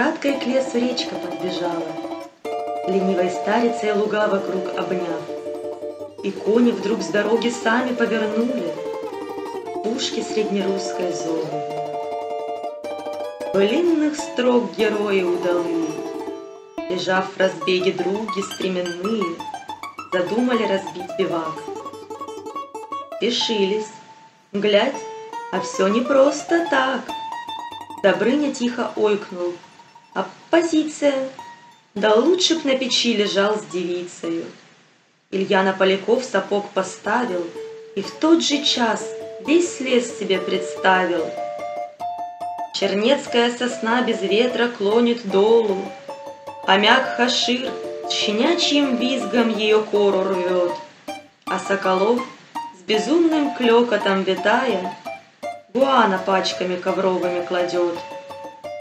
Украдкой к лесу речка подбежала, ленивой старицей луга вокруг обняв. И кони вдруг с дороги сами повернули, пушки среднерусской зову. Былинных строк герои удалые, лежав в разбеге други стременные, задумали разбить бивак. Спешились, глядь, а все не просто так. Добрыня тихо ойкнул: оппозиция, да лучше б на печи лежал с девицею. Илья на Поляков сапог поставил и в тот же час весь лес себе представил. Чернецкая сосна без ветра клонит долу, хомяк Хашир с щенячьим визгом ее кору рвет, а соколов с безумным клёкотом витая гуана пачками ковровыми кладет.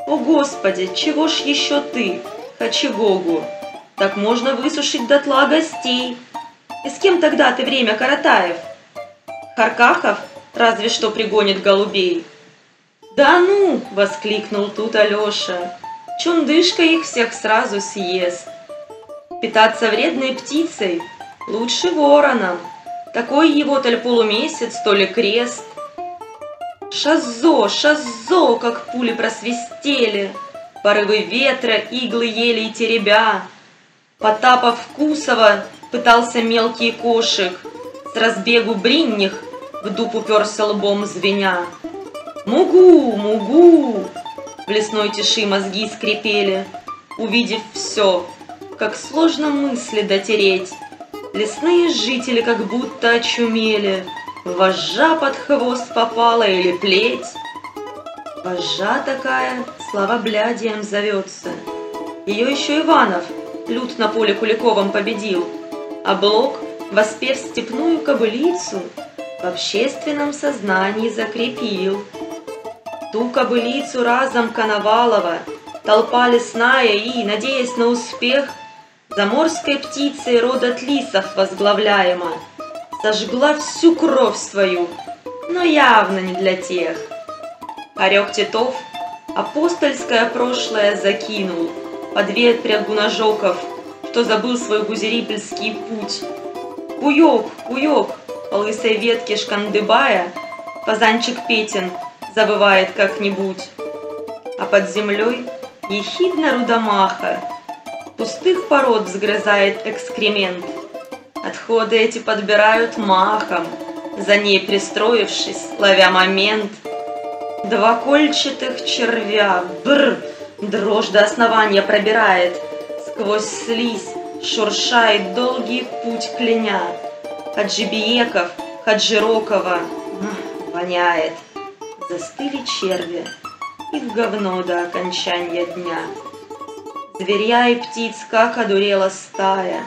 О, Господи, чего ж еще ты, Хачигогу? Так можно высушить дотла гостей. И с кем тогда ты время коротаев? Харкахов разве что пригонит голубей. Да ну, воскликнул тут Алеша, чундышка их всех сразу съест. Питаться вредной птицей лучше вороном, такой его то ли полумесяц, то ли крест. Шазо, шазо, как пули просвистели, порывы ветра, иглы ели и теребя. Потапов Вкусова пытался мелкий кошек, с разбегу бринних в дуб уперся лбом звеня. Мугу, мугу! В лесной тиши мозги скрипели, увидев все, как сложно мысли дотереть. Лесные жители как будто очумели, вожжа под хвост попала или плеть. Вожжа такая славоблядием зовется. Ее еще Иванов, лют на поле Куликовом, победил, а Блок, воспев степную кобылицу, в общественном сознании закрепил. Ту кобылицу разом Коновалова толпа лесная и, надеясь на успех, заморской птицей рода Тлисов возглавляема, сожгла всю кровь свою, но явно не для тех. Орек Титов апостольское прошлое закинул под ветря гуножоков, что забыл свой гузерипельский путь. Куёк, куёк, по лысой ветке шкандыбая, фазанчик Петин завывает как-нибудь, а под землей ехидна рудомаха пустых пород взгрызает экскремент. Отходы эти подбирают махом, за ней пристроившись, ловя момент. Два кольчатых червя, дрожь до основания пробирает, сквозь слизь шуршает долгий путь кляня. Хаджибиеков, Хаджирокова воняет. Застыли черви и в говно до окончания дня. Зверя и птиц, как одурела стая,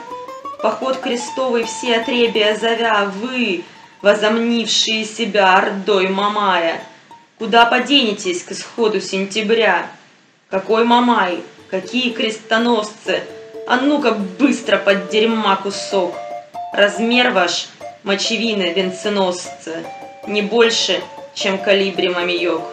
поход крестовый все отребия зовя, вы, возомнившие себя ордой Мамая, куда поденетесь к исходу сентября? Какой Мамай? Какие крестоносцы? А ну-ка быстро под дерьма кусок! Размер ваш, мочевины венценосцы, не больше, чем калибри мамиёк.